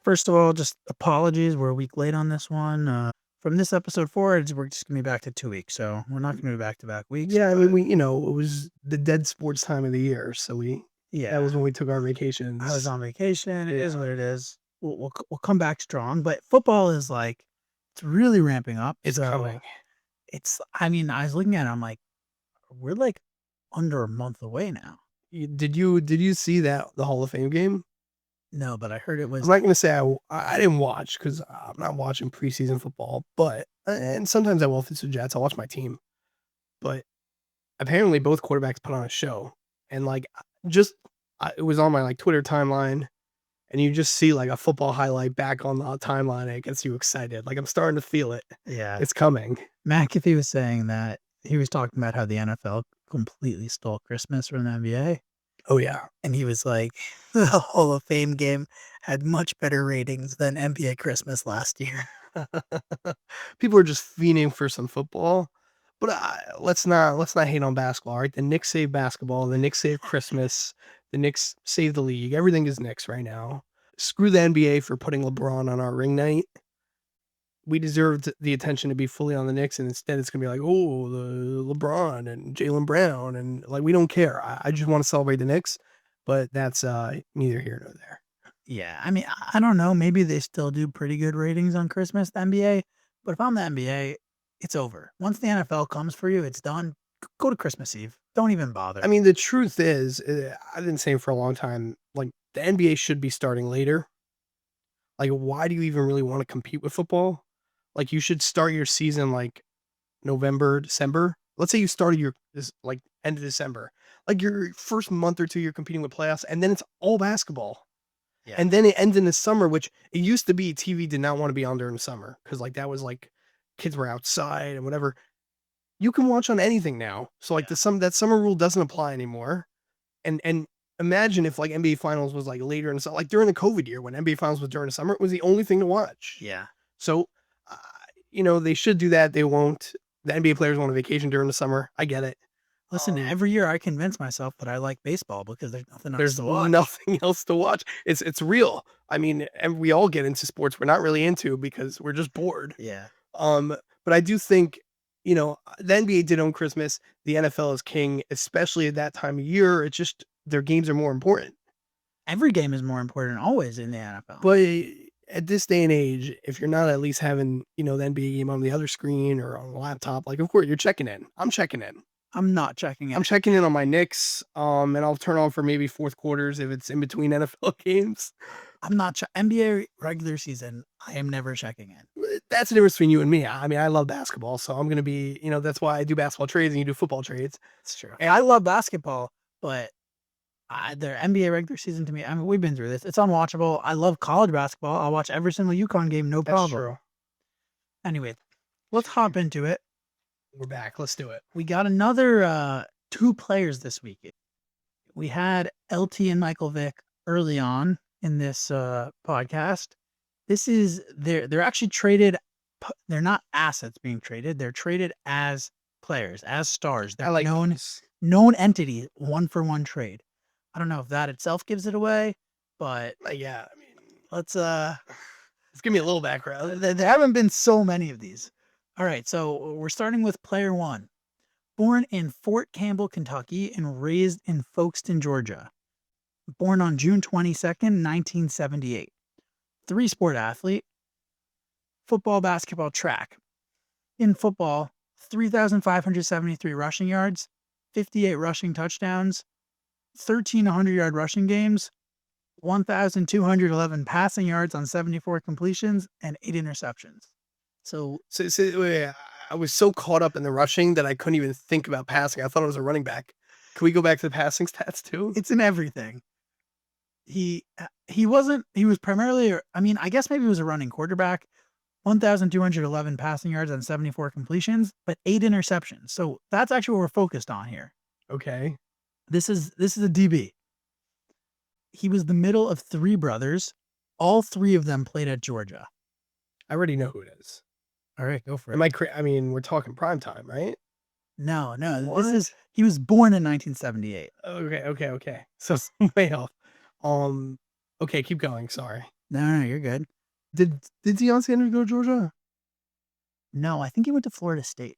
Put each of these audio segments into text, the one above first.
First of all, just apologies. We're a week late on this one. From this episode forward, we're just going to be back to 2 weeks. So we're not going to be back-to-back weeks. Yeah, I mean, it was the dead sports time of the year. So that was when we took our vacations. I was on vacation. It is what it is. We'll come back strong. But football is it's really ramping up. It's coming. I was looking at it. I'm like, we're under a month away now. Did you see the Hall of Fame game? No, but I heard it was. I'm not going to say I didn't watch because I'm not watching preseason football, but, and sometimes I will if it's the Jets, I'll watch my team. But apparently both quarterbacks put on a show. And it was on my Twitter timeline, and you just see a football highlight back on the timeline, and it gets you excited. I'm starting to feel it. Yeah. It's coming. McAfee was saying that he was talking about how the NFL completely stole Christmas from the NBA. Oh, yeah. And he was like, the Hall of Fame game had much better ratings than NBA Christmas last year. People are just fiending for some football. But let's not hate on basketball, right? The Knicks save basketball. The Knicks save Christmas. The Knicks save the league. Everything is Knicks right now. Screw the NBA for putting LeBron on our ring night. We deserved the attention to be fully on the Knicks, and instead it's going to be the LeBron and Jaylen Brown, and we don't care. I just want to celebrate the Knicks, but that's neither here nor there. Yeah, I mean, I don't know. Maybe they still do pretty good ratings on Christmas, the NBA, but if I'm the NBA, it's over. Once the NFL comes for you, it's done. Go to Christmas Eve. Don't even bother. I mean, the truth is, I've been saying for a long time, the NBA should be starting later. Why do you even really want to compete with football? You should start your season November, December. Let's say you started end of December. Your first month or two, you're competing with playoffs, and then it's all basketball. Yeah. And then it ends in the summer, which it used to be TV did not want to be on during the summer because that was kids were outside and whatever. You can watch on anything now. So that summer rule doesn't apply anymore. And imagine if NBA Finals was later in the summer, during the COVID year when NBA Finals was during the summer, it was the only thing to watch. Yeah. So, they should do that. They won't. The NBA players want a vacation during the summer. I get it. Listen, every year I convince myself that I like baseball because there's nothing else to watch. There's nothing else to watch. It's real. I mean, and we all get into sports we're not really into because we're just bored. Yeah. But I do think, the NBA did own Christmas. The NFL is king, especially at that time of year. It's just their games are more important. Every game is more important always in the NFL. But at this day and age, if you're not at least having, the NBA game on the other screen or on the laptop, of course you're checking in. I'm checking in. I'm not checking in. I'm checking in on my Knicks, and I'll turn on for maybe fourth quarters if it's in between NFL games. I'm not NBA regular season. I am never checking in. That's the difference between you and me. I mean, I love basketball, so I'm going to be, that's why I do basketball trades and you do football trades. That's true. And I love basketball, but the NBA regular season to me, I mean, we've been through this. It's unwatchable. I love college basketball. I'll watch every single UConn game, no problem. That's true. Anyway, let's hop into it. We're back. Let's do it. We got another 2 players this week. We had LT and Michael Vick early on in this podcast. This is they're actually traded. They're not assets being traded. They're traded as players, as stars. They're known entities, 1-for-1 trade. I don't know if that itself gives it away, but yeah, I mean, let's give me a little background. There haven't been so many of these. All right, so we're starting with player 1. Born in Fort Campbell, Kentucky, and raised in Folkestone, Georgia. Born on June 22nd, 1978. 3-sport athlete. Football, basketball, track. In football, 3,573 rushing yards, 58 rushing touchdowns, 1,300-yard rushing games, 1,211 passing yards on 74 completions, and 8 interceptions. So I was so caught up in the rushing that I couldn't even think about passing. I thought it was a running back. Can we go back to the passing stats too? It's in everything. He was primarily, I guess maybe he was a running quarterback. 1,211 passing yards on 74 completions, but 8 interceptions. So that's actually what we're focused on here. Okay. This is a DB. He was the middle of 3 brothers. All 3 of them played at Georgia. I already know who it is. All right, go for it. We're talking prime time, right? No. He was born in 1978. Okay. So way off. Okay, keep going. Sorry. No, you're good. Did Deion Sanders go to Georgia? No, I think he went to Florida State,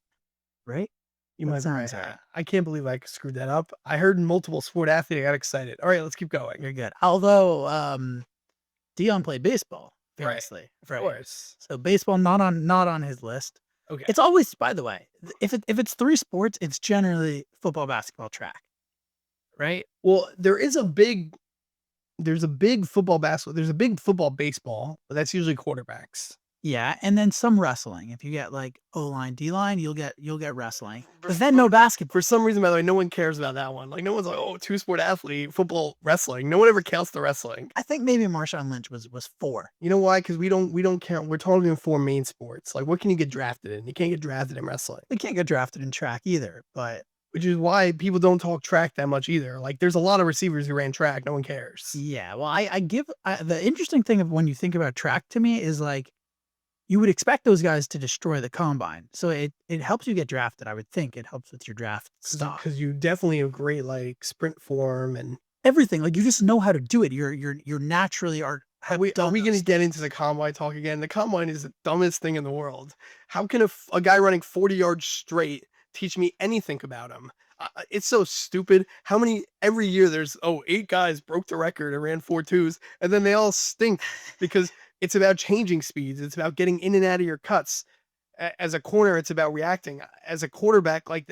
right? You That might be right. sounds right. I can't believe I screwed that up. I heard multiple sport athlete. I got excited. All right, let's keep going. You're good. Although Dion played baseball Right. famously, Of right? course. So baseball not on his list. Okay. It's always, by the way, if it's three sports, it's generally football, basketball, track, right? Well, there's a big football basketball. There's a big football baseball, but that's usually quarterbacks. Yeah, and then some wrestling. If you get like O line, D line, you'll get wrestling. But then no basketball. For some reason, by the way, no one cares about that one. Like no one's like, oh, two sport athlete, football, wrestling. No one ever counts the wrestling. I think maybe Marshawn Lynch was 4. You know why? Because we don't count. We're talking 4 main sports. Like what can you get drafted in? You can't get drafted in wrestling. They can't get drafted in track either, but Which is why people don't talk track that much either. Like there's a lot of receivers who ran track. No one cares. yeah. Well, I give the interesting thing of when you think about track to me is like you would expect those guys to destroy the combine, so it helps you get drafted. I would think it helps with your draft stock. Because you definitely have great like sprint form and Everything, like you just know how to do it. You're naturally are we going to get into the combine talk again? The combine is the dumbest thing in the world. How can a guy running 40 yards straight teach me anything about him? It's so stupid. How many every year there's 8 guys broke the record and ran 4.2s, and then they all stink because it's about changing speeds. It's about getting in and out of your cuts. As a corner, it's about reacting. As a quarterback, like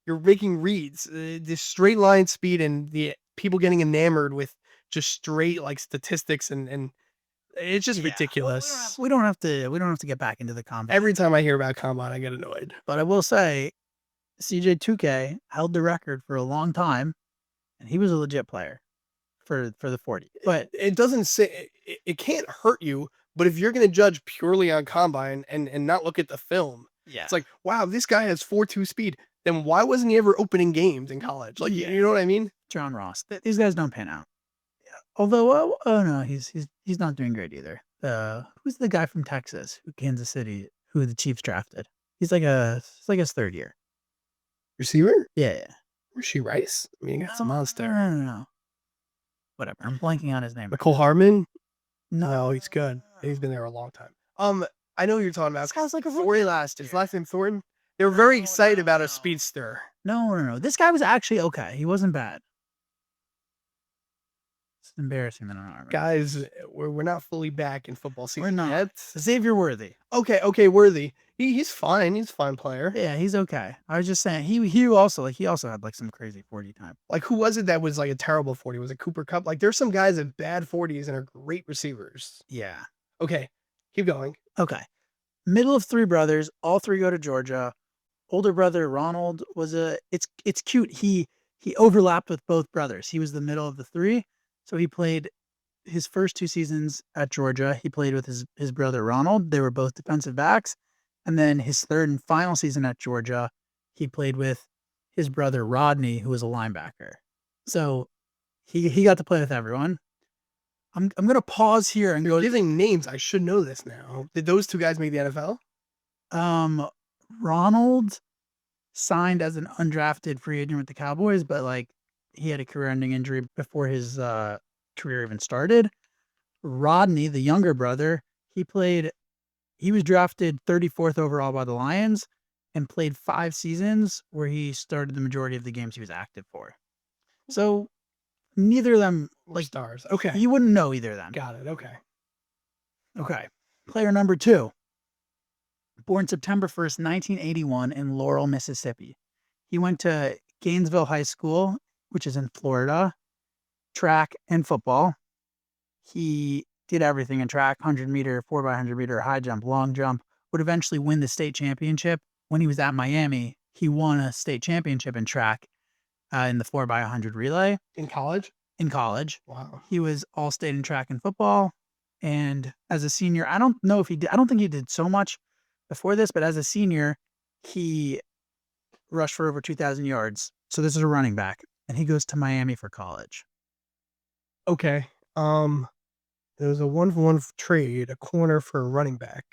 you're making reads. The straight line speed and the people getting enamored with just straight like statistics and it's just Yeah, ridiculous. we don't have to get back into the combine. Every time I hear about combine, I get annoyed. But I will say, CJ2K held the record for a long time, and he was a legit player for the 40. But It doesn't say it can't hurt you, but if you're going to judge purely on combine and not look at the film, yeah, it's like, wow, this guy has 4.2 speed. Then why wasn't he ever opening games in college? Like, Yeah. you know what I mean? John Ross. These guys don't pan out. Yeah. Although, oh no, he's not doing great either. Who's the guy from Texas, Kansas City, who the Chiefs drafted? It's like his 3rd year. Receiver? Yeah. Rasheed Rice? I mean, that's a monster. No. Whatever. I'm blanking on his name. Nicole Hardman? No, He's good. He's been there a long time. I know who you're talking about. This guy's like a Thornton last. His last name Thornton. They were very excited about a speedster. No. This guy was actually okay. He wasn't bad. It's embarrassing that I don't remember. Guys, we're not fully back in football season. We're not. yet. Xavier Worthy. Okay, Worthy. He's fine. He's a fine player. Yeah, he's okay. I was just saying he also had like some crazy 40 time. Like who was it that was like a terrible 40? Was it Cooper Cup? Like there's some guys at bad 40s and are great receivers. Yeah. Okay, keep going. Okay. Middle of 3 brothers, all 3 go to Georgia. Older brother Ronald was it's cute. He overlapped with both brothers. He was the middle of the 3. So he played his first 2 seasons at Georgia. He played with his brother Ronald. They were both defensive backs. And then his 3rd and final season at Georgia, he played with his brother Rodney, who was a linebacker. So he got to play with everyone. I'm gonna pause here and You're go. giving names. I should know this now. Did those 2 guys make the NFL? Ronald signed as an undrafted free agent with the Cowboys, but like he had a career-ending injury before his career even started. Rodney, the younger brother, he was drafted 34th overall by the Lions and played 5 seasons where he started the majority of the games he was active for. So neither of them like stars. Okay. You wouldn't know either of them. Got it. Okay. Okay. Player number 2. Born September 1st, 1981 in Laurel, Mississippi. He went to Gainesville High School, which is in Florida, track and football. He did everything in track, 100-meter, 4x100 meter, high jump, long jump, would eventually win the state championship. When he was at Miami, he won a state championship in track in the 4x100 relay. In college? In college. Wow. He was all-state in track and football. And as a senior, I don't think he did so much before this, but as a senior, he rushed for over 2,000 yards. So this is a running back, and he goes to Miami for college. Okay. There was a 1-for-1 trade, a corner for a running back,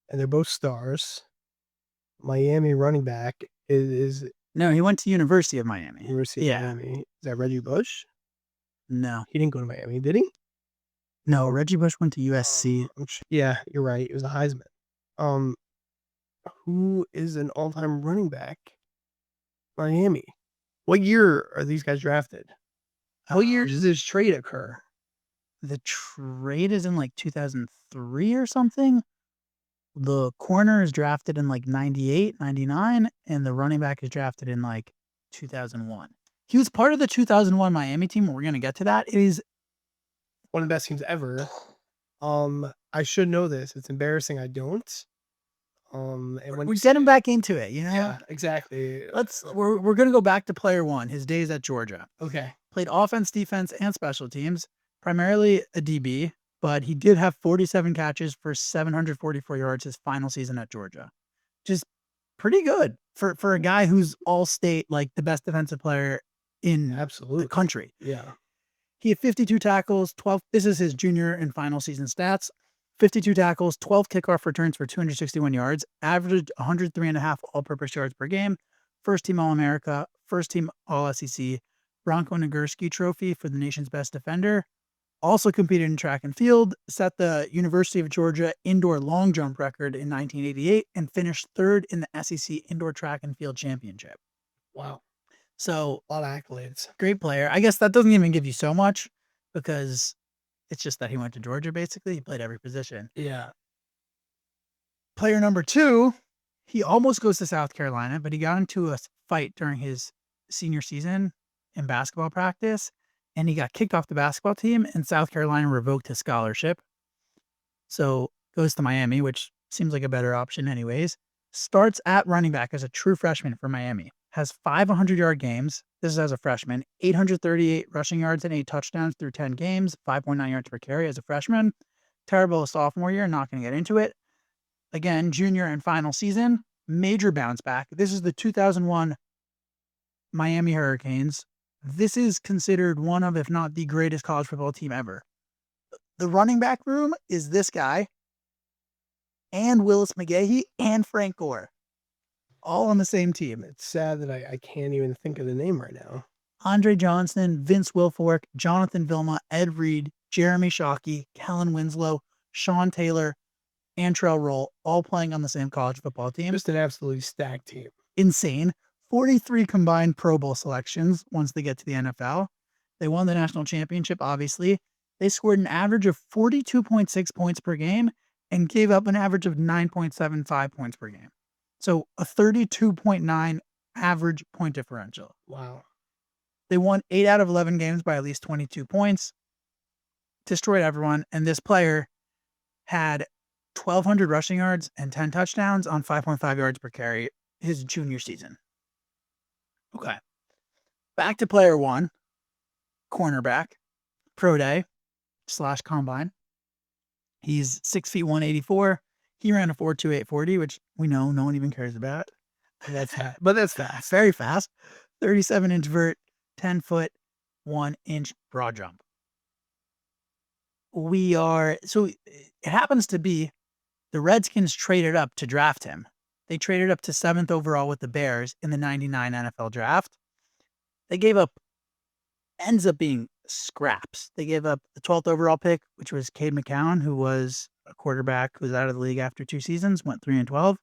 and they're both stars. Miami running back is No, he went to University of Miami. University of Miami. Is that Reggie Bush? No. He didn't go to Miami, did he? No, Reggie Bush went to USC. Yeah, you're right. It was a Heisman. Um, who is an all-time running back? Miami. What year are these guys drafted? What year does this trade occur? The trade is in like 2003 or something. The corner is drafted in like 98, 99, and the running back is drafted in like 2001. He was part of the 2001 Miami team. We're going to get to that. It is one of the best teams ever. I should know this. It's embarrassing I don't. And when we're getting back into it, you know? Yeah, exactly. We're going to go back to player one, his days at Georgia. Okay. Played offense, defense, and special teams, primarily a DB, but he did have 47 catches for 744 yards his final season at Georgia. Just pretty good for a guy who's all state, like the best defensive player in the country. Yeah. He had 52 tackles, 12. This is his junior and final season stats. 52 tackles, 12 kickoff returns for 261 yards, averaged 103.5 all-purpose yards per game. First team All-America, first team All-SEC, Bronco Nagurski Trophy for the nation's best defender. Also competed in track and field, set the University of Georgia indoor long jump record in 1988, and finished third in the SEC indoor track and field championship. Wow. So a lot of accolades. Great player. I guess that doesn't even give you so much because it's just that he went to Georgia, basically. He played every position. Yeah. Player number two, he almost goes to South Carolina, but he got into a fight during his senior season in basketball practice, and he got kicked off the basketball team, and South Carolina revoked his scholarship. So goes to Miami, which seems like a better option anyways. Starts at running back as a true freshman for Miami. Has 5 100-yard games. This is as a freshman. 838 rushing yards and 8 touchdowns through 10 games. 5.9 yards per carry as a freshman. Terrible sophomore year. Not going to get into it. Again, junior and final season. Major bounce back. This is the 2001 Miami Hurricanes. This is considered one of, if not the greatest college football team ever. The running back room is this guy and Willis McGahee and Frank Gore. All on the same team. It's sad that I can't even think of the name right now. Andre Johnson, Vince Wilfork, Jonathan Vilma, Ed Reed, Jeremy Shockey, Kellen Winslow, Sean Taylor, and Trell Roll, all playing on the same college football team. Just an absolutely stacked team. Insane. 43 combined Pro Bowl selections once they get to the NFL. They won the national championship, obviously. They scored an average of 42.6 points per game and gave up an average of 9.75 points per game. So a 32.9 average point differential. Wow. They won 8 out of 11 games by at least 22 points. Destroyed everyone. And this player had 1,200 rushing yards and 10 touchdowns on 5.5 yards per carry his junior season. Okay. Back to player one. Cornerback. Pro day / combine. He's 6 feet 184. He ran a 4.28 40, which we know no one even cares about. That's fast. But that's fast. Very fast. 37-inch vert, 10 foot, 1 inch broad jump. So it happens to be the Redskins traded up to draft him. They traded up to 7th overall with the Bears in the 99 NFL draft. They ends up being scraps. They gave up the 12th overall pick, which was Cade McCown, who was a quarterback who was out of the league after 2 seasons, went 3-12.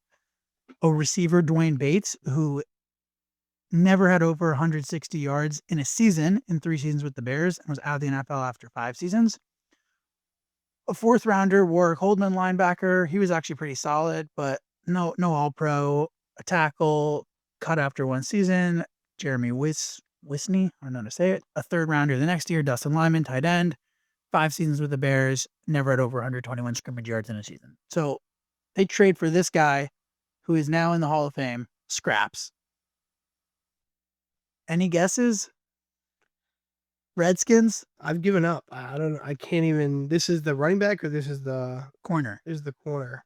A receiver, Dwayne Bates, who never had over 160 yards in a season in 3 seasons with the Bears and was out of the NFL after 5 seasons. A 4th rounder, Warwick Holdman linebacker. He was actually pretty solid, but no all-pro. A tackle, cut after 1 season. Jeremy Wisney, I don't know how to say it. A 3rd rounder the next year, Dustin Lyman, tight end. 5 seasons with the Bears, never had over 121 scrimmage yards in a season. So they trade for this guy who is now in the Hall of Fame, scraps. Any guesses? Redskins? I've given up. I don't know. I can't even. This is the running back or this is the corner? This is the corner.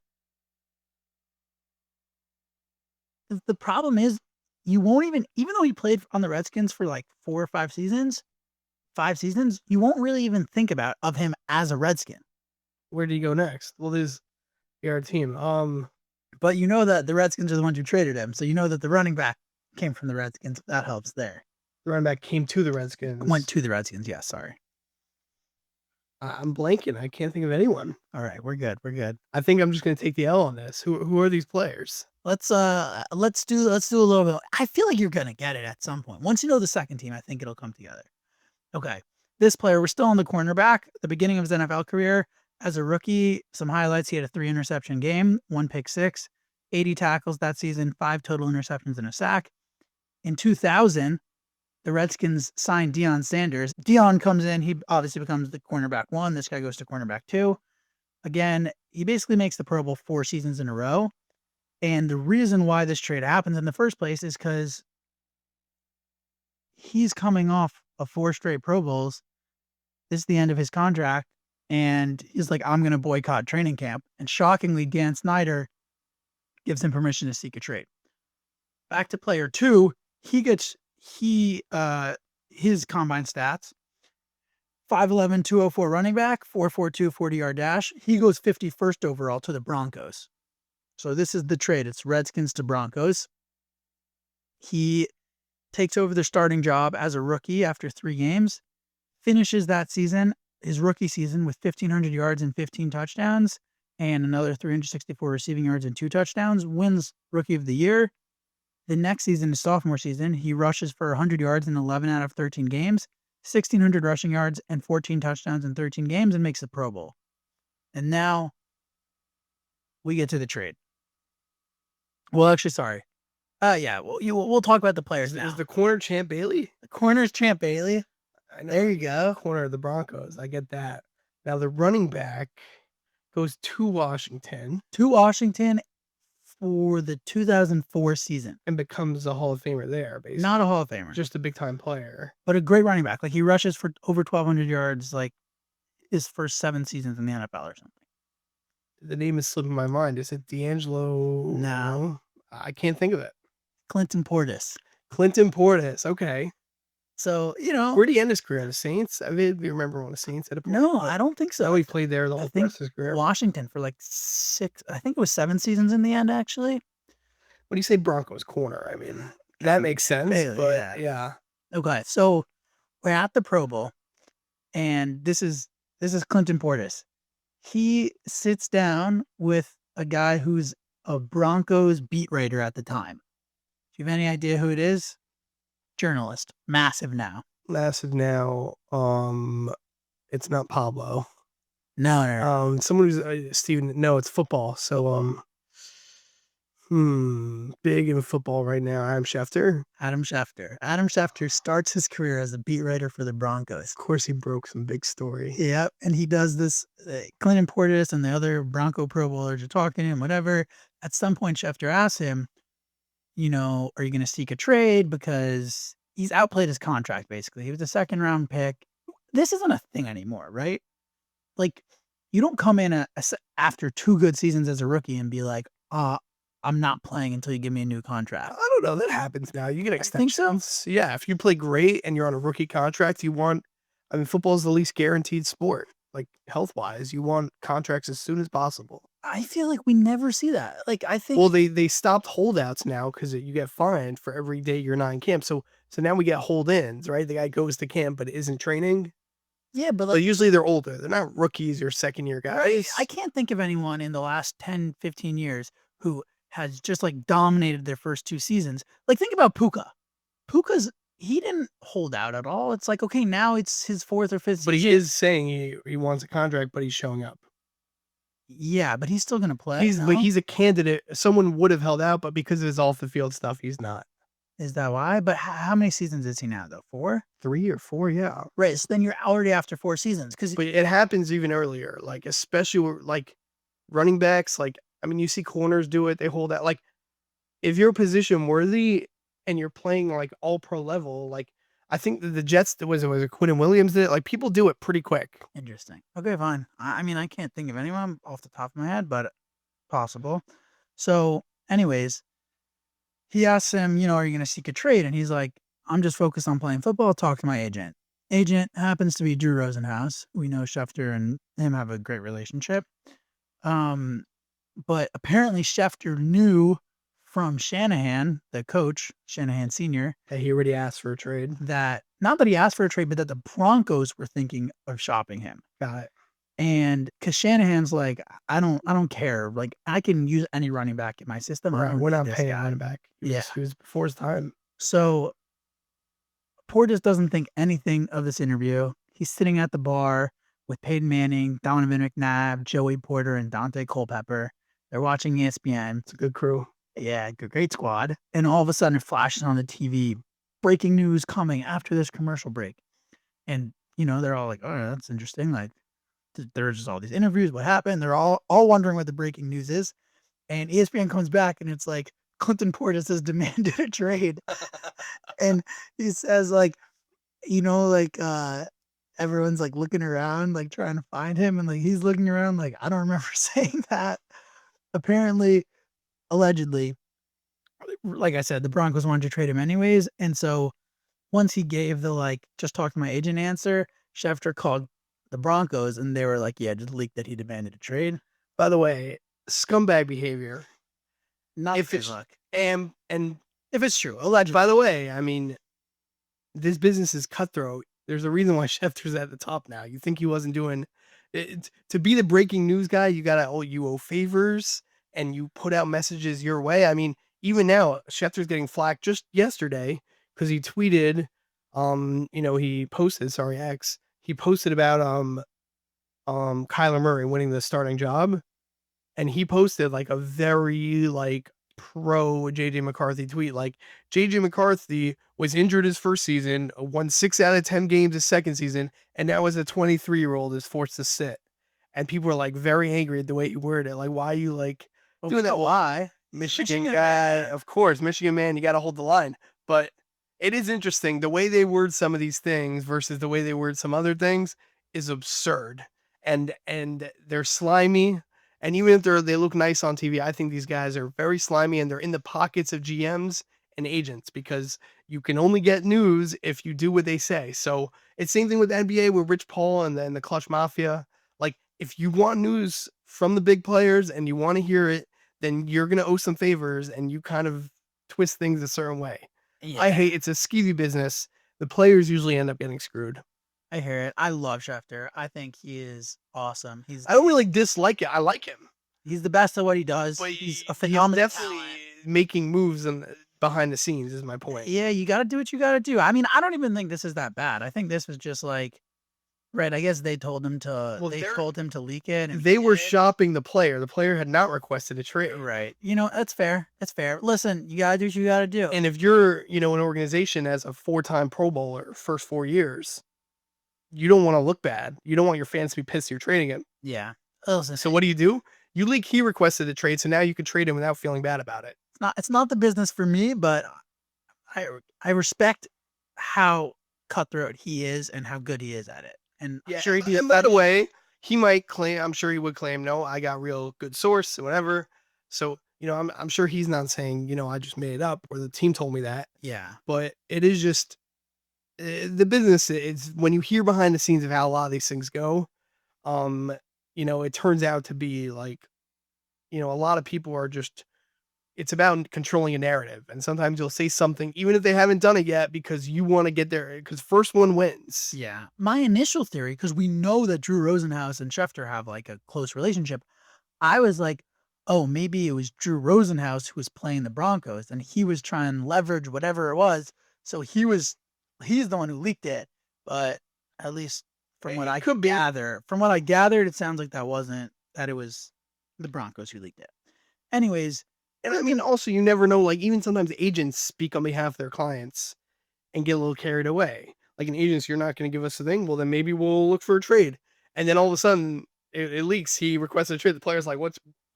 The problem is you won't even though he played on the Redskins for like 4 or 5 seasons, you won't really even think of him as a Redskin. Where did he go next? Well, there's our team. But you know that the Redskins are the ones who traded him, so you know that the running back came from the Redskins. That helps there. The running back came to the Redskins. Went to the Redskins, yeah, sorry. I'm blanking. I can't think of anyone. All right, we're good. We're good. I think I'm just gonna take the L on this. Who are these players? Let's do a little bit. I feel like you're gonna get it at some point. Once you know the second team, I think it'll come together. Okay. This player, we're still on the cornerback. The beginning of his NFL career as a rookie, some highlights. He had a 3 interception game, 1 pick-6, 80 tackles that season, 5 total interceptions and a sack. In 2000, the Redskins signed Deion Sanders. Deion comes in. He obviously becomes the cornerback 1. This guy goes to cornerback 2. Again, he basically makes the Pro Bowl 4 seasons in a row. And the reason why this trade happens in the first place is because he's coming off of 4 straight Pro Bowls. This is the end of his contract. And he's like, I'm going to boycott training camp. And shockingly, Dan Snyder gives him permission to seek a trade. Back to player 2, his combine stats: 5'11", 204 running back, 4.42 40-yard dash. He goes 51st overall to the Broncos. So this is the trade. It's Redskins to Broncos. He takes over the starting job as a rookie after 3 games, finishes that season, his rookie season, with 1,500 yards and 15 touchdowns and another 364 receiving yards and 2 touchdowns, wins Rookie of the Year. The next season, his sophomore season, he rushes for 100 yards in 11 out of 13 games, 1,600 rushing yards and 14 touchdowns in 13 games, and makes the Pro Bowl. And now we get to the trade. Well, actually, sorry. We'll talk about the players now. Is the corner Champ Bailey? The corner's Champ Bailey. I know. There you go. Corner of the Broncos. I get that. Now the running back goes to Washington. To Washington for the 2004 season. And becomes a Hall of Famer there, basically. Not a Hall of Famer. Just a big-time player. But a great running back. Like, he rushes for over 1,200 yards, like, his first 7 seasons in the NFL or something. The name is slipping my mind. Is it D'Angelo? No. I can't think of it. Clinton Portis. Clinton Portis. Okay. So, where'd he end his career? The Saints? I mean, you remember when the Saints had a No, I don't think so. No, he played there the whole rest of his career. Washington for like 6, I think it was 7 seasons in the end, actually. When you say Broncos corner, I mean, that makes sense. But yeah. Okay, so we're at the Pro Bowl, and this is Clinton Portis. He sits down with a guy who's a Broncos beat writer at the time. Do you have any idea who it is? Journalist. Massive now. It's not Pablo. No. Someone who's Steven. No, it's football. So big in football right now. Adam Schefter. Adam Schefter starts his career as a beat writer for the Broncos. Of course, he broke some big story. Yeah, and he does this. Clinton Portis and the other Bronco Pro Bowlers are talking to him, whatever. At some point, Schefter asks him, are you going to seek a trade? Because he's outplayed his contract, basically. He was a 2nd-round pick. This isn't a thing anymore, right? Like, you don't come in after 2 good seasons as a rookie and be like, I'm not playing until you give me a new contract. I don't know. That happens now. You get extensions. I think so. Yeah, if you play great and you're on a rookie contract, football is the least guaranteed sport. Like, health-wise, you want contracts as soon as possible. I feel like we never see that. Like, I think... Well, they stopped holdouts now because you get fined for every day you're not in camp. So now we get hold-ins, right? The guy goes to camp but isn't training. Yeah, but usually they're older. They're not rookies or second-year guys. I can't think of anyone in the last 10, 15 years who has just, like, dominated their first 2 seasons. Like, think about Puka. He didn't hold out at all. It's like, okay, now it's his 4th or 5th But he is saying he wants a contract, but he's showing up. Yeah, but he's still going to play. But he's a candidate. Someone would have held out, but because of his off-the-field stuff, he's not. Is that why? But how many seasons is he now, though? 4? 3 or 4, yeah. Right, so then you're already after 4 seasons. But it happens even earlier, like, especially, like, running backs. Like, I mean, you see corners do it. They hold out. Like, if you're position worthy and you're playing, like, all-pro level, like, I think that the Jets, was it Quinn Williams did it? Like, people do it pretty quick. Interesting. Okay, fine. I mean, I can't think of anyone off the top of my head, but possible. So, anyways, he asks him, are you going to seek a trade? And he's like, I'm just focused on playing football. Talk to my agent. Agent happens to be Drew Rosenhaus. We know Schefter and him have a great relationship. But apparently Schefter knew from Shanahan, the coach, Shanahan Sr., that he already asked for a trade. That, not that he asked for a trade, but that the Broncos were thinking of shopping him. Got it. And because Shanahan's like, I don't care. Like, I can use any running back in my system. I Right, don't we're need not this paying guy. running back. Yeah. He was before his time. So Portis doesn't think anything of this interview. He's sitting at the bar with Peyton Manning, Donovan McNabb, Joey Porter, and Dante Culpepper. They're watching ESPN. It's a good crew. Yeah, great squad. And all of a sudden it flashes on the TV. Breaking news coming after this commercial break. And, they're all like, oh, that's interesting. Like, there's just all these interviews. What happened? They're all wondering what the breaking news is. And ESPN comes back and it's like, Clinton Portis has demanded a trade. And he says, like, everyone's like looking around, like trying to find him. And like, he's looking around, like, I don't remember saying that. Apparently, allegedly, like I said, the Broncos wanted to trade him anyways. And so once he gave the like, just talk to my agent answer, Schefter called the Broncos and they were like, yeah, just leaked that he demanded a trade. By the way, scumbag behavior. Not If good it's luck. and If it's true, allegedly. by the way, I mean, this business is cutthroat. There's a reason why Schefter's at the top now. You think he wasn't doing it to be the breaking news guy? You owe favors and you put out messages your way. I mean, even now, Schefter's getting flack just yesterday because he tweeted, he posted, sorry, X, he posted about Kyler Murray winning the starting job, and he posted like a very like pro JJ McCarthy tweet. Like, JJ McCarthy was injured his first season, won 6 out of 10 games his second season, and now as a 23-year-old is forced to sit. And people are like very angry at the way he worded it. Like, why are you like doing that? Why? Michigan guy, of course, Michigan man, you got to hold the line. But it is interesting the way they word some of these things versus the way they word some other things is absurd. And they're slimy. And even if they look nice on TV, I think these guys are very slimy and they're in the pockets of GMs and agents because you can only get news if you do what they say. So it's same thing with NBA with Rich Paul and then the Clutch Mafia. Like, if you want news from the big players and you want to hear it, then you're going to owe some favors and you kind of twist things a certain way. Yeah. I hate it's a skeevy business. The players usually end up getting screwed. I hear it. I love Schefter. I think he is awesome. I don't really dislike it. I like him. He's the best at what he does. But He's a phenomenal definitely making moves behind the scenes is my point. Yeah, you got to do what you got to do. I mean, I don't even think this is that bad. I think this was just like, right, I guess they told him to leak it. And they were shopping the player. The player had not requested a trade. Right. That's fair. That's fair. Listen, you got to do what you got to do. And if you're, an organization as a 4-time Pro Bowler first 4 years, you don't want to look bad. You don't want your fans to be pissed you're trading him. Yeah. Listen, so what do? You leak he requested a trade, so now you can trade him without feeling bad about it. It's not the business for me, but I respect how cutthroat he is and how good he is at it. And yeah, I'm sure and by the way, he might claim, I'm sure he would claim, no, I got real good source or whatever. So, I'm sure he's not saying, I just made it up or the team told me that. Yeah. But it is just the business is when you hear behind the scenes of how a lot of these things go, it turns out to be like, a lot of people are just, it's about controlling a narrative. And sometimes you'll say something, even if they haven't done it yet, because you want to get there, because first one wins. Yeah. My initial theory, because we know that Drew Rosenhaus and Schefter have like a close relationship, I was like, oh, maybe it was Drew Rosenhaus who was playing the Broncos and he was trying to leverage whatever it was. So he's the one who leaked it. But at least from what I could gather, it sounds like that it was the Broncos who leaked it. Anyways. And I mean, also, you never know, like, even sometimes agents speak on behalf of their clients and get a little carried away. Like, an agent, you're not going to give us a thing. Well, then maybe we'll look for a trade. And then all of a sudden, it leaks. He requested a trade. The player's like,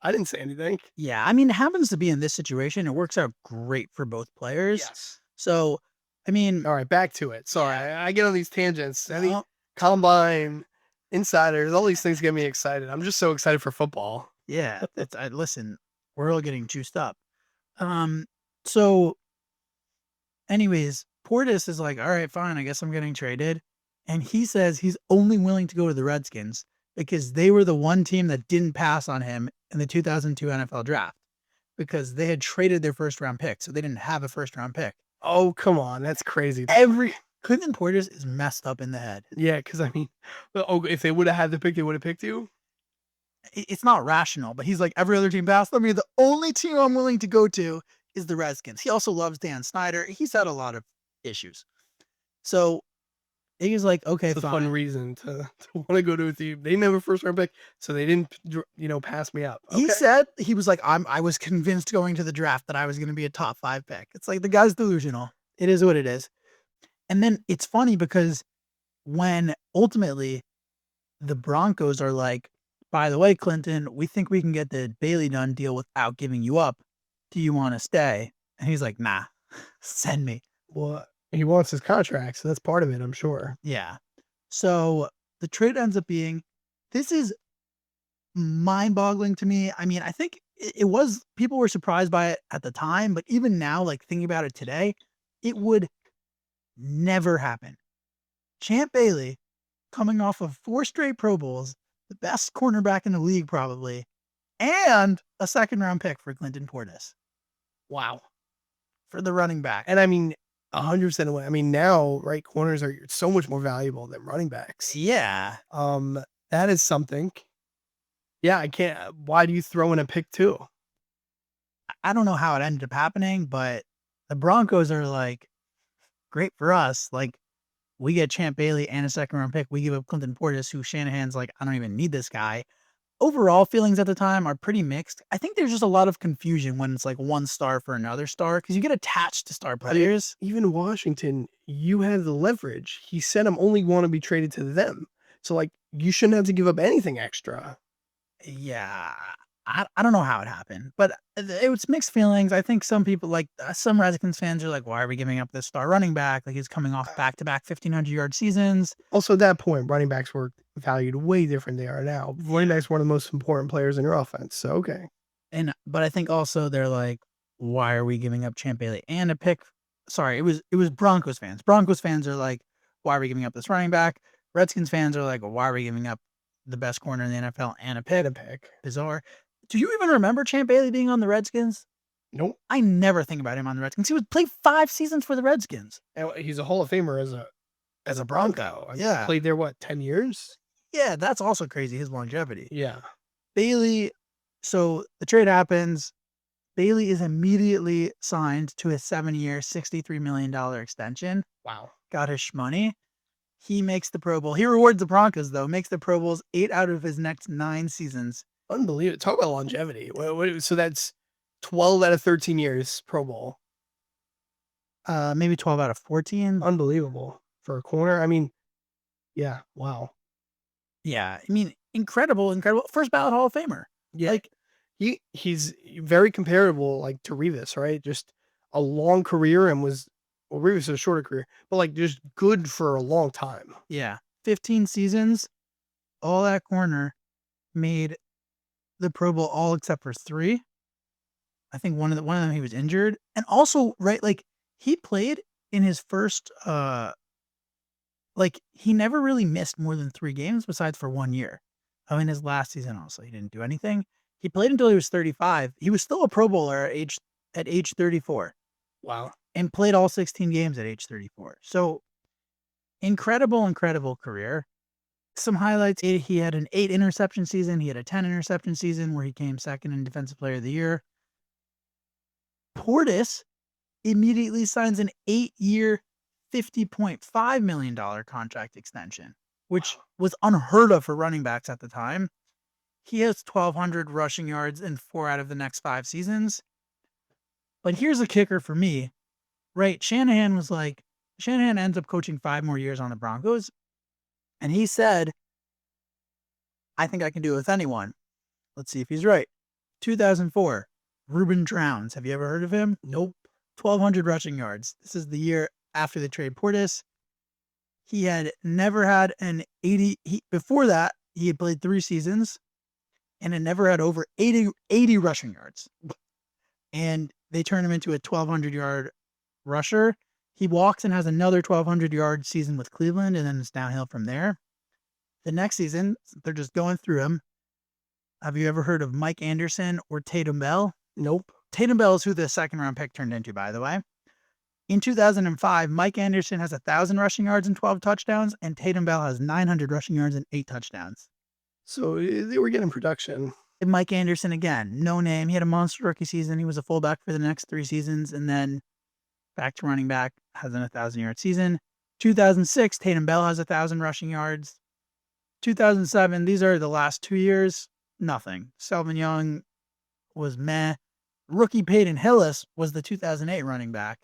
I didn't say anything. Yeah. I mean, it happens to be in this situation. It works out great for both players. Yes. So, I mean. All right, back to it. Sorry, yeah. I get on these tangents. Combine, insiders, all these things get me excited. I'm just so excited for football. Yeah. Listen. We're all getting juiced up. So anyways, Portis is like, all right, fine. I guess I'm getting traded. And he says he's only willing to go to the Redskins because they were the one team that didn't pass on him in the 2002 NFL draft because they had traded their first round pick. So they didn't have a first round pick. Oh, come on. That's crazy. Clinton Portis is messed up in the head. Yeah, because I mean, if they would have had the pick, they would have picked you. It's not rational, but he's like, every other team passed on me. The only team I'm willing to go to is the Redskins. He also loves Dan Snyder. He's had a lot of issues. So he was like, okay, It's a fun fine. reason to want to go to a team. They didn't have a first round pick, so they didn't, pass me up. He Okay. said, he was like, I was convinced going to the draft that I was going to be a top 5 pick. It's like the guy's delusional. It is what it is. And then it's funny because when ultimately the Broncos are like, by the way, Clinton, we think we can get the Bailey Dunn deal without giving you up. Do you want to stay? And he's like, nah, send me. Well, he wants his contract, so that's part of it, I'm sure. Yeah. So the trade ends up being, this is mind boggling to me. I mean, I think it was, people were surprised by it at the time, but even now, like thinking about it today, it would never happen. Champ Bailey, coming off of 4 straight Pro Bowls, the best cornerback in the league probably, and a second round pick for Clinton Portis Wow. for the running back. And I mean, 100% away. I mean, now, right, corners are so much more valuable than running backs. Yeah. That is something. Yeah, I can't. Why do you throw in a pick too? I don't know how it ended up happening, but the Broncos are like, great for us. Like, we get Champ Bailey and a second round pick. We give up Clinton Portis, who Shanahan's like, I don't even need this guy. Overall feelings at the time are pretty mixed. I think there's just a lot of confusion when it's like one star for another star because you get attached to star players. Even Washington, you had the leverage. He said, I'm only want to be traded to them. So, like, you shouldn't have to give up anything extra. Yeah. I don't know how it happened, but it was mixed feelings. I think some people, like some Redskins fans, are like, why are we giving up this star running back? Like, he's coming off back to back 1,500-yard seasons. Also, at that point, running backs were valued way different than they are now. Running backs were one of the most important players in your offense. So, okay. But I think also they're like, why are we giving up Champ Bailey and a pick? Sorry, it was Broncos fans. Broncos fans are like, why are we giving up this running back? Redskins fans are like, why are we giving up the best corner in the NFL and a pick? Bizarre. Do you even remember Champ Bailey being on the Redskins? Nope. I never think about him on the Redskins. He would play 5 seasons for the Redskins. And he's a Hall of Famer as a Bronco. Yeah. Played there, 10 years? Yeah, that's also crazy, his longevity. Yeah. Bailey, so the trade happens. Bailey is immediately signed to a 7-year, $63 million extension. Wow. Got his shmoney. He makes the Pro Bowl. He rewards the Broncos, though. Makes the Pro Bowls 8 out of his next 9 seasons. Unbelievable. Talk about longevity. So that's 12 out of 13 years Pro Bowl. Maybe 12 out of 14. Unbelievable for a corner. I mean, yeah. Wow. Yeah. I mean, incredible. First ballot Hall of Famer. Yeah. Like, he's very comparable, like, to Revis, right? Just a long career and Revis is a shorter career, but like just good for a long time. yeah. 15 seasons. All that corner made the Pro Bowl all except for 3. I think one of them he was injured. And also, right, like he played in his first like he never really missed more than 3 games besides for 1 year. Oh, in his last season also, he didn't do anything. He played until he was 35. He was still a Pro Bowler at age 34 Wow. and played all 16 games at age 34. So incredible career. Some highlights: he had an 8 interception season. He had a 10 interception season where he came second in Defensive Player of the Year. Portis immediately signs an 8-year, $50.5 million contract extension, which was unheard of for running backs at the time. He has 1,200 rushing yards in 4 out of the next 5 seasons. But here's a kicker for me, right? Shanahan ends up coaching 5 more years on the Broncos. And he said, I think I can do it with anyone. Let's see if he's right. 2004, Ruben Drowns. Have you ever heard of him? Nope. 1,200 rushing yards. This is the year after they trade Portis. He had never had an 80. Before that, he had played 3 seasons and had never had over 80 rushing yards. And they turn him into a 1,200-yard rusher. He walks and has another 1,200-yard season with Cleveland, and then it's downhill from there. The next season, they're just going through him. Have you ever heard of Mike Anderson or Tatum Bell? Nope. Tatum Bell is who the second-round pick turned into, by the way. In 2005, Mike Anderson has 1,000 rushing yards and 12 touchdowns, and Tatum Bell has 900 rushing yards and 8 touchdowns. So they were getting production. And Mike Anderson, again, no name. He had a monster rookie season. He was a fullback for the next 3 seasons, and then back to running back, has an 1,000-yard season. 2006, Tatum Bell has 1,000 rushing yards. 2007, these are the last 2 years, nothing. Selvin Young was meh. Rookie Peyton Hillis was the 2008 running back.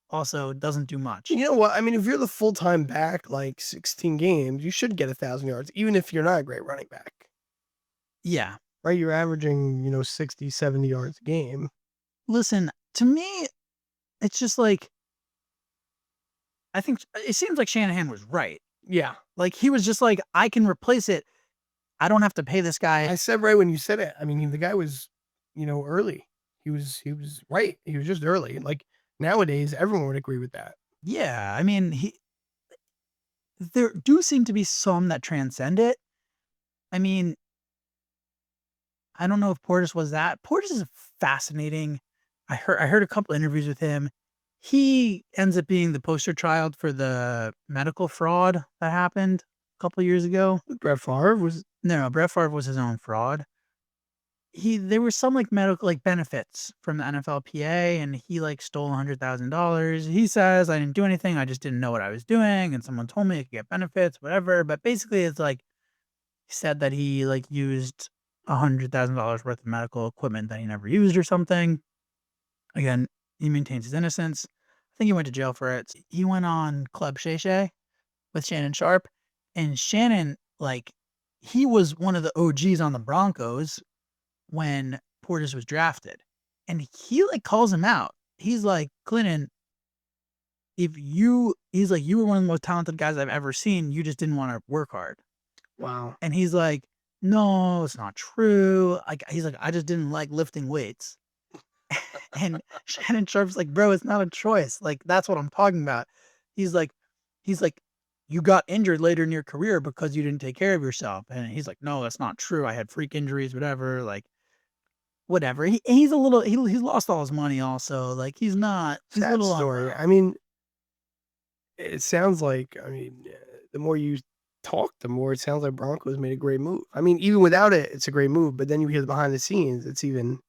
Also doesn't do much. You know what? I mean, if you're the full-time back, like 16 games, you should get 1,000 yards, even if you're not a great running back. Yeah. Right? You're averaging, 60, 70 yards a game. Listen, to me, it's just like, I think it seems like Shanahan was right. Yeah. Like, he was just like, I can replace it. I don't have to pay this guy. I said right when you said it. I mean, the guy was, early. He was right. He was just early. Like nowadays, everyone would agree with that. Yeah, I mean, there do seem to be some that transcend it. I mean, I don't know if Portis was that. Portis is fascinating. I heard a couple interviews with him. He ends up being the poster child for the medical fraud that happened a couple years ago. Brett Favre was No, Brett Favre was his own fraud. There was some like medical like benefits from the NFLPA, and he like stole $100,000. He says, I didn't do anything. I just didn't know what I was doing, and someone told me I could get benefits, whatever. But basically, it's like he said that he like used $100,000 worth of medical equipment that he never used or something. Again, he maintains his innocence. I think he went to jail for it. He went on Club Shay Shay with Shannon Sharp, and Shannon, like, he was one of the OGs on the Broncos when Portis was drafted, and he like calls him out. He's like, Clinton, he's like, you were one of the most talented guys I've ever seen. You just didn't want to work hard. wow. And he's like, no, it's not true. Like, he's like, I just didn't like lifting weights. And Shannon Sharp's like, bro, it's not a choice. Like, that's what I'm talking about. He's like, you got injured later in your career because you didn't take care of yourself. And he's like, no, that's not true. I had freak injuries, whatever. Like, whatever. He's a little, he's lost all his money also. Like, he's a Sad little story. unwell. I mean, it sounds like, the more you talk, the more it sounds like Broncos made a great move. I mean, even without it, it's a great move. But then you hear the behind the scenes, it's even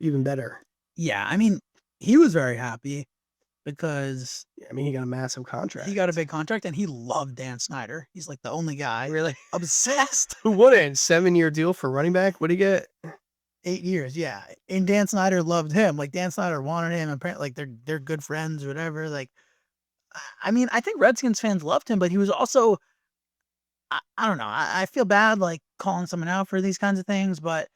better. Yeah, I mean, he was very happy because I mean, he got a massive contract. he got a big contract and he loved Dan Snyder. He's like the only guy Really? obsessed. What a 7-year deal for running back. What do you get? 8 years, yeah. And Dan Snyder loved him. Like, Dan Snyder wanted him. Apparently, like, they're good friends or whatever. Like, I mean, I think Redskins fans loved him, but he was also, I don't know. I feel bad like calling someone out for these kinds of things, but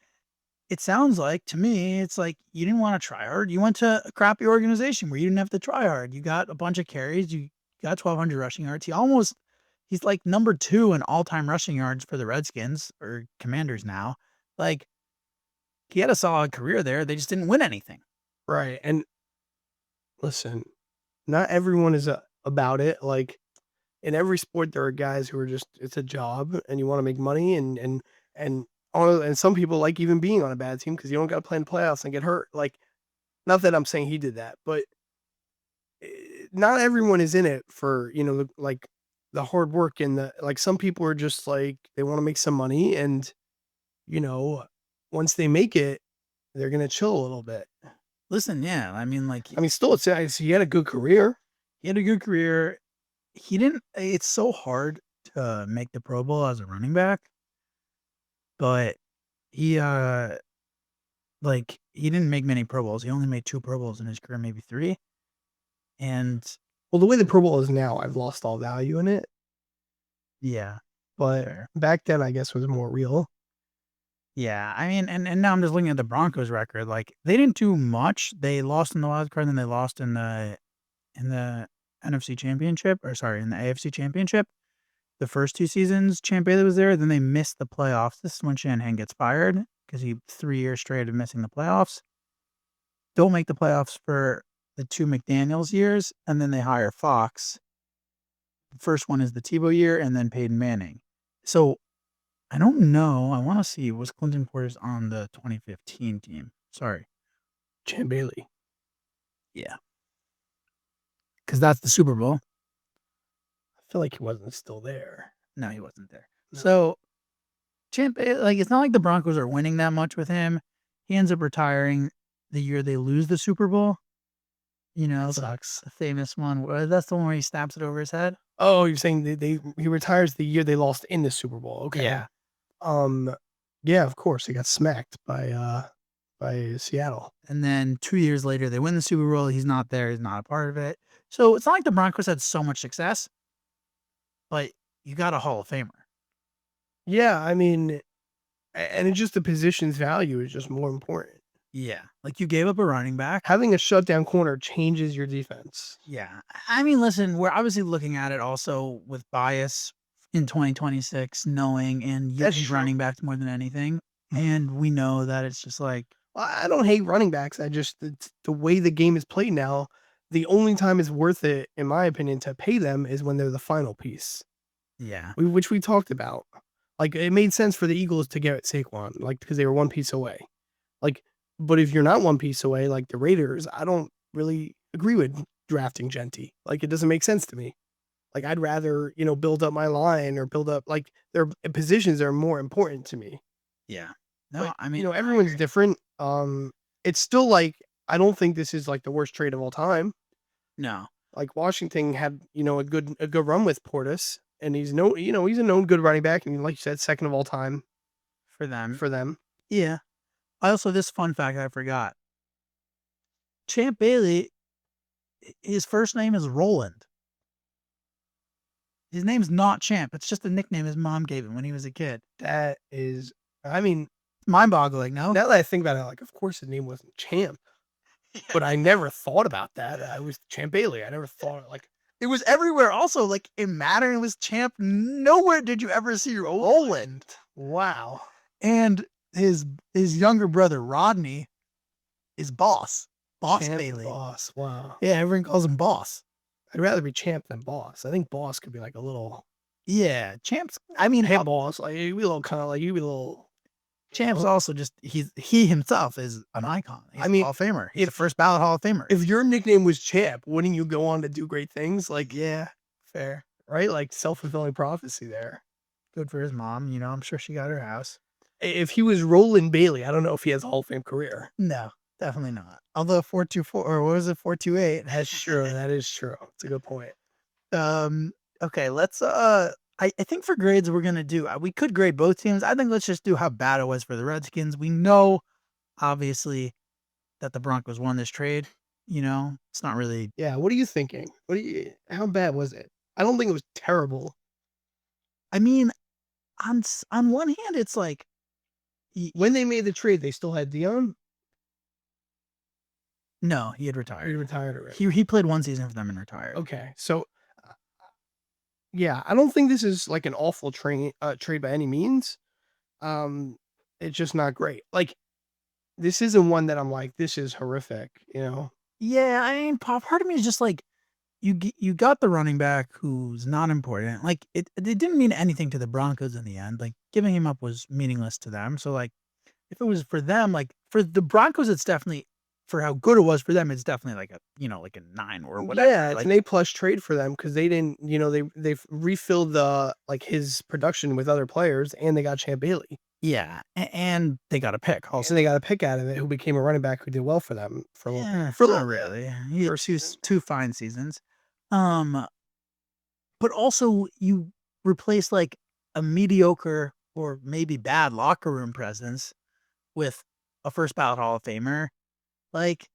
it sounds like to me, it's like you didn't want to try hard. You went to a crappy organization where you didn't have to try hard. You got a bunch of carries. You got 1,200 rushing yards. He's like number 2 in all-time rushing yards for the Redskins or Commanders now. Like, he had a solid career there. They just didn't win anything. Right. And listen, not everyone is about it. Like in every sport, there are guys who are just, it's a job and you want to make money and some people like even being on a bad team because you don't got to play in the playoffs and get hurt. Like, not that I'm saying he did that, but not everyone is in it for, like the hard work and like some people are just like, they want to make some money and, once they make it, they're going to chill a little bit. Listen, yeah, I mean, like, Still, he had a good career. he had a good career. It's so hard to make the Pro Bowl as a running back, but he, he didn't make many Pro Bowls. He only made 2 Pro Bowls in his career, maybe 3. And Well, the way the Pro Bowl is now, I've lost all value in it. yeah, But fair. back then, I guess, was more real. Yeah, I mean, and now I'm just looking at the Broncos record. Like, they didn't do much. They lost in the wild card, and then they lost in the NFC Championship, or sorry, in the AFC Championship. The first 2 seasons, Champ Bailey was there. Then they missed the playoffs. This is when Shanahan gets fired because he 3 years straight of missing the playoffs. Don't make the playoffs for the 2 McDaniels years, and then they hire Fox. The first one is the Tebow year, and then Peyton Manning. So I don't know. I want to see, was Clinton Portis on the 2015 team? Sorry. Champ Bailey. Yeah. because that's the Super Bowl. I feel like he wasn't still there. No, he wasn't there. No. So like it's not like the Broncos are winning that much with him. He ends up retiring the year they lose the Super Bowl. You know, Sucks. the famous one. That's the one where he snaps it over his head. Oh, you're saying he retires the year they lost in the Super Bowl. Okay. Yeah. Yeah, of course. He got smacked by Seattle. And then 2 years later, they win the Super Bowl. He's not there. He's not a part of it. So it's not like the Broncos had so much success, but you got a Hall of Famer. Yeah, I mean, and it's just the position's value is just more important. Yeah. Like you gave up a running back. Having a shutdown corner changes your defense. Yeah. I mean, listen, we're obviously looking at it also with bias in 2026, knowing and That's he's true. running back more than anything. And we know that it's just like, Well, I don't hate running backs. I just the way the game is played now, the only time it's worth it, in my opinion, to pay them is when they're the final piece. yeah. Which we talked about. Like it made sense for the Eagles to get Saquon, like because they were one piece away. Like, but if you're not one piece away, like the Raiders, I don't really agree with drafting Genty. Like it doesn't make sense to me. Like I'd rather, build up my line or build up like their positions are more important to me. Yeah. No, But, I mean, everyone's different. It's still like I don't think this is like the worst trade of all time. no, Like Washington had, a good run with Portis, and he's he's a known good running back, and like you said, second of all time for them. for them. Yeah. Also, this fun fact I forgot. Champ Bailey, his first name is Roland. His name's not Champ. It's just a nickname his mom gave him when he was a kid. That is, I mean, Mind boggling, no? now that I think about it, like, of course his name wasn't Champ, but I never thought about that. I was Champ Bailey. I never thought like It was everywhere. Also, like in Madden, it was Champ. Nowhere did you ever see Roland. wow. And his younger brother Rodney is Boss. Boss Champ Bailey. Boss. Wow. Yeah, everyone calls him Boss. I'd rather be Champ than Boss. I think Boss could be like a little Yeah, Champ's. I mean, hey Boss. Like you be a little kind of like you be a little. Champ's also just he himself is an icon. He's I mean, a Hall of Famer. He's a first ballot Hall of Famer. If your nickname was Champ, wouldn't you go on to do great things? Like, Yeah, fair. right? Like self-fulfilling prophecy there. Good for his mom. You know, I'm sure she got her house. If he was Roland Bailey, I don't know if he has a Hall of Fame career. No, definitely not. Although 424 or what was it 428? That's true. That is true. It's a good point. Okay, let's I think for grades we're gonna do we could grade both teams. I think let's just do how bad it was for the Redskins. We know obviously that the Broncos won this trade. You know, it's not really Yeah. What are you thinking? How bad was it? I don't think it was terrible. I mean, on one hand it's like When they made the trade, they still had Dion. no, he had He retired. retired already. He played one season for them and retired. Okay, so yeah, I don't think this is like an awful trade by any means. It's just not great. Like this isn't one that I'm like this is horrific. Yeah, I mean, part of me is just like you got the running back who's not important. Like it didn't mean anything to the Broncos in the end. Like giving him up was meaningless to them. So like if it was for them, like for the Broncos, it's definitely for how good it was for them. It's definitely like like a 9 or whatever. Yeah, it's like, an A+ trade for them because they didn't. They've refilled his production with other players, and they got Champ Bailey. yeah, and they got a pick Also, also. they got a pick out of it who became a running back who did well for them for a little. Yeah, For a not little bit. really. He had First two season. two fine seasons. Um, but also you replace like a mediocre or maybe bad locker room presence with a first ballot Hall of Famer. Like,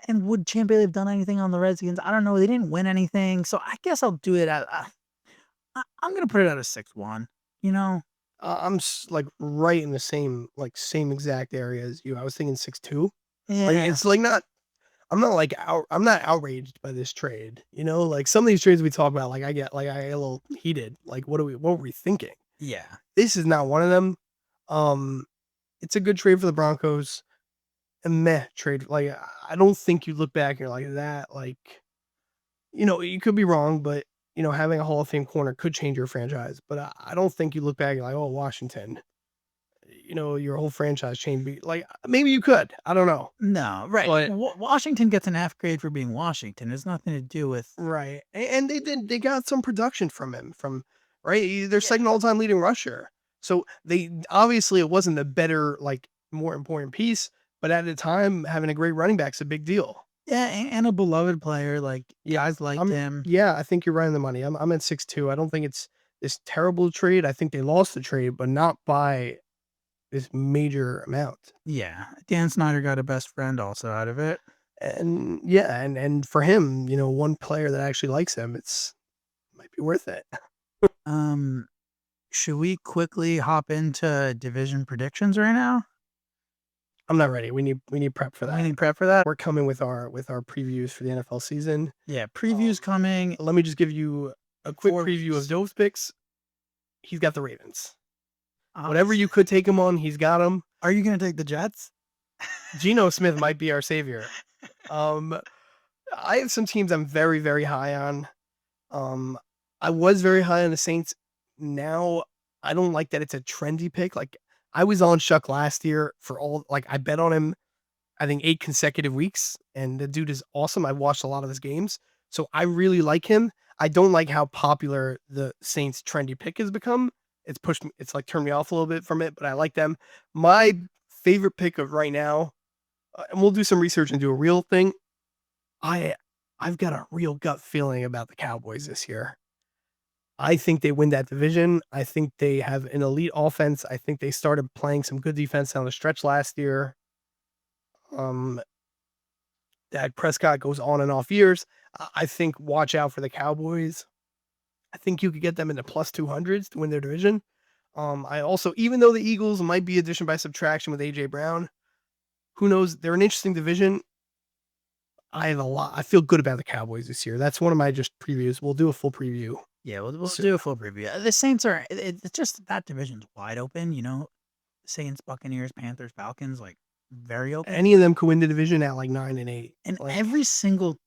and would Champ Bailey have done anything on the Redskins? I don't know. They didn't win anything, so I guess I'll do it at. I'm gonna put it at a 6-1. You know? I'm like right in the same exact area as you. I was thinking 6-2. Like Yeah. it's like not. I'm not outraged by this trade. Like some of these trades we talk about, like I get a little heated. Like what were we thinking? Yeah. This is not one of them. It's a good trade for the Broncos. A meh trade. Like I don't think you look back and you're like that. Like you could be wrong, but having a Hall of Fame corner could change your franchise. But I don't think you look back and you're like, oh, Washington. your whole franchise change. Like maybe you could. I don't know. No, right. But Washington gets an F grade for being Washington. It's nothing to do with. right. And they got some production from him from right. They're Yeah. second all time leading rusher. So they obviously it wasn't the better, like more important piece, but at the time having a great running back's a big deal. Yeah, and a beloved player. Like, Yeah, guys liked him. I think you're right on the money. I'm at 6'2". I don't think it's this terrible trade. I think they lost the trade, but not by this major amount. Yeah, Dan Snyder got a best friend also out of it. And yeah, and for him, one player that actually likes him, it's might be worth it. Um, should we quickly hop into division predictions right now? I'm not ready. We need prep for We that. need prep for that. We're coming with our previews for the NFL season. Yeah, previews coming. Let me just give you a quick 4 preview of weeks. Dove's picks. He's got the Ravens. Uh, Whatever you could take him on, he's got him. Are you gonna take the Jets? Geno Smith might be our savior. I have some teams I'm very, very high on. I was very high on the Saints. Now I don't like that it's a trendy pick. Like I was on Shuck last year for I bet on him, I think 8 consecutive weeks, and the dude is awesome. I watched a lot of his games, so I really like him. I don't like how popular the Saints trendy pick has become. It's pushed me, it's like turned me off a little bit from it, but I like them. My favorite pick of right now, and we'll do some research and do a real thing. I've got a real gut feeling about the Cowboys this year. I think they win that division. I think they have an elite offense. I think they started playing some good defense down the stretch last year. Dak Prescott goes on and off years. I think watch out for the Cowboys. I think you could get them into plus 200s to win their division. I also, even though the Eagles might be addition by subtraction with AJ Brown, who knows? They're an interesting division. I feel good about the Cowboys this year. That's one of my just previews. We'll do a full preview. Yeah, we'll So- do a full preview. The Saints are. It's just that division's wide open. Saints, Buccaneers, Panthers, Falcons, like very open. Any of them could win the division at like 9-8. And Like, every single,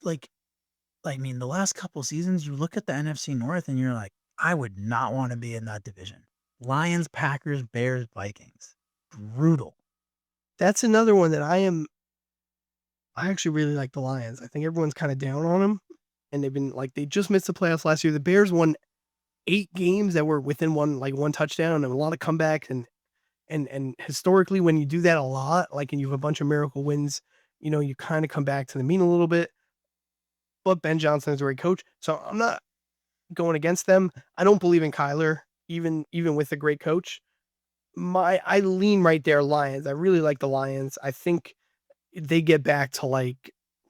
I mean, the last couple seasons, you look at the NFC North and you're like, I would not want to be in that division. Lions, Packers, Bears, Vikings, brutal. that's another one that I actually really like the Lions. I think everyone's kind of down on them, and they just missed the playoffs last year. The Bears won 8 games that were within one touchdown, and a lot of comebacks, and historically when you do that a lot, and you have a bunch of miracle wins, you kind of come back to the mean a little bit. But Ben Johnson is a great coach, so I'm not going against them. I don't believe in Kyler, even with a great coach. I lean right there, Lions. I really like the Lions. I think they get back to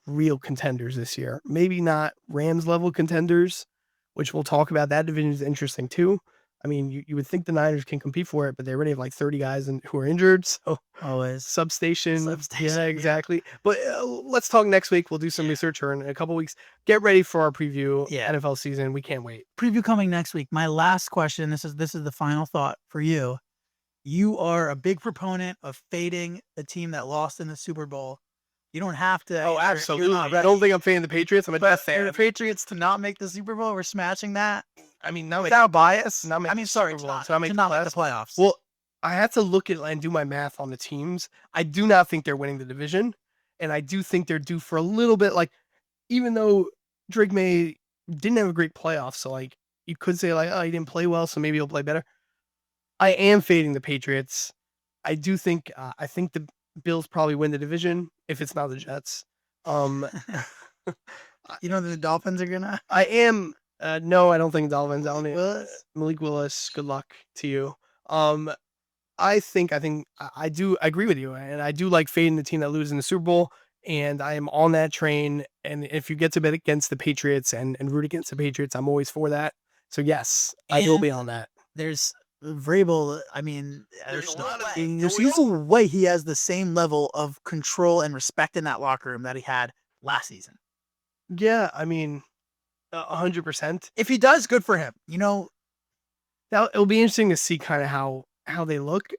real contenders this year. Maybe not Rams level contenders, which we'll talk about. That division is interesting too. I mean, you would think the Niners can compete for it, but they already have 30 guys who are injured. So Always. substation. Yeah, exactly. But let's talk next week. We'll do some research or in a couple weeks. Get ready for our preview. Yeah. NFL season. We can't wait. Preview coming next week. My last question. This is the final thought for you. You are a big proponent of fading the team that lost in the Super Bowl. You don't have to. Oh, you're absolutely. not I don't think I'm fading the Patriots. I'm a Death For fan. the Patriots to not make the Super Bowl, we're smashing that. I mean, not Without bias. not make I mean, the sorry, Super to Bowl, not, to not make to the not make the playoffs. playoffs. Well, I had to look at and do my math on the teams. I do not think they're winning the division, and I do think they're due for a little bit. Even though Drake May didn't have a great playoff, so you could say oh, he didn't play well, so maybe he'll play better. I am fading the Patriots. I do think I think the Bills probably win the division if it's not the Jets. You know the Dolphins are gonna. I am. No, I don't think Dolphins. I don't. Willis? Malik Willis. Good luck to you. I think I do agree with you, and I do like fading the team that loses in the Super Bowl, and I am on that train. And if you get to bet against the Patriots and root against the Patriots, I'm always for that. So yes, I will be on that. There's Vrabel. I mean, there's a lot of- no way he has the same level of control and respect in that locker room that he had last season. Yeah, I mean, 100%. If he does, good for him. Now it'll be interesting to see kind of how they look.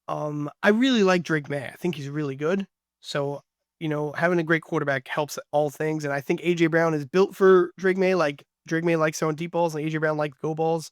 I really like Drake May. I think he's really good. So having a great quarterback helps all things. And I think AJ Brown is built for Drake May. Drake May likes throwing deep balls, and AJ Brown likes go balls.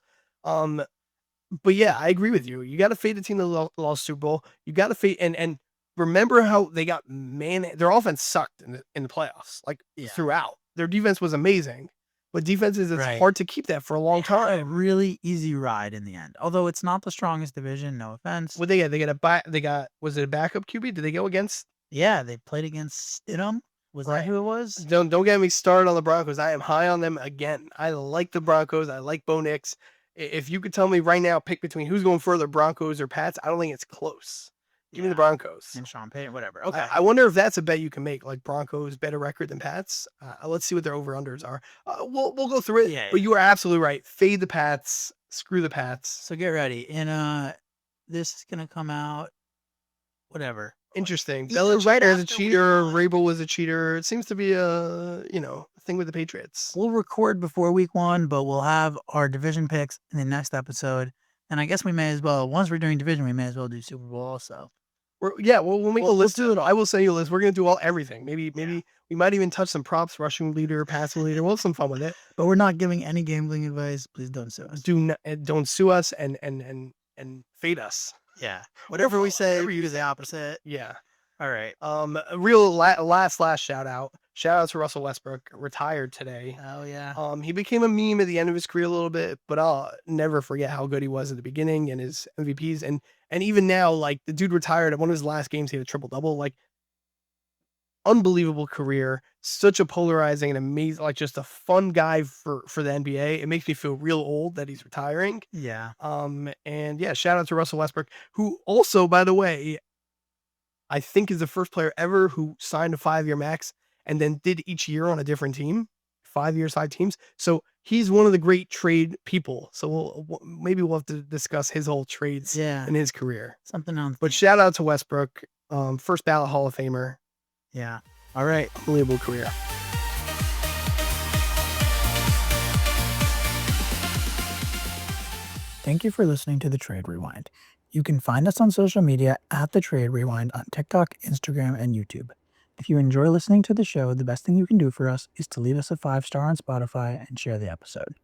But yeah, I agree with you. You got to fade the team that lost Super Bowl. You got to fade and remember how they got their offense sucked in the playoffs, like Yeah. throughout. Their defense was amazing, but defenses it's Right. hard to keep that for a long They had a time. really easy ride in the end. Although it's not the strongest division, no offense. What they get they got was it a backup QB? Did they go against? Yeah, they played against Stidham. Was that Right. who it was? Don't get me started on the Broncos. I am high on them again. I like the Broncos. I like Bo Nix. If you could tell me right now, pick between who's going further, Broncos or Pats, I don't think it's close. Give me the Broncos. And Sean Payton, whatever. Okay. I wonder if that's a bet you can make, like Broncos better record than Pats. Let's see what their over unders are. We'll go through it. Yeah, But you are absolutely right. Fade the Pats. Screw the Pats. So get ready. And this is gonna come out. Whatever. Interesting. Either Belichick right is a after cheater. week one. Rabel was a cheater. It seems to be a thing with the Patriots. We'll record before week 1, but we'll have our division picks in the next episode. And I guess we may as well, once we're doing division, we may as well do Super Bowl also. We'll make a list. We'll do it all. I will send you a list. We're gonna do everything. Maybe we might even touch some props, rushing leader, passing leader. We'll have some fun with it. But we're not giving any gambling advice. Please don't sue us. Don't sue us and fade us. Yeah. Whatever we say, whatever you you do the opposite. Yeah. All right. A real last shout out. Shout out to Russell Westbrook, retired today. Oh yeah. He became a meme at the end of his career a little bit, but I'll never forget how good he was at the beginning and his MVPs. And even now, like the dude retired at one of his last games, he had a triple double. Like unbelievable career, such a polarizing and amazing, like just a fun guy for the NBA. It makes me feel real old that he's retiring. Yeah. And yeah, shout out to Russell Westbrook, who also, by the way, I think is the first player ever who signed a 5-year max and then did each year on a different team, 5 years, 5 teams. So he's one of the great trade people. So maybe we'll have to discuss his whole trades in his career. Something on. But shout out to Westbrook, first ballot Hall of Famer. Yeah. All right. Unbelievable career. Thank you for listening to The Trade Rewind. You can find us on social media at The Trade Rewind on TikTok, Instagram, and YouTube. If you enjoy listening to the show, the best thing you can do for us is to leave us a 5-star on Spotify and share the episode.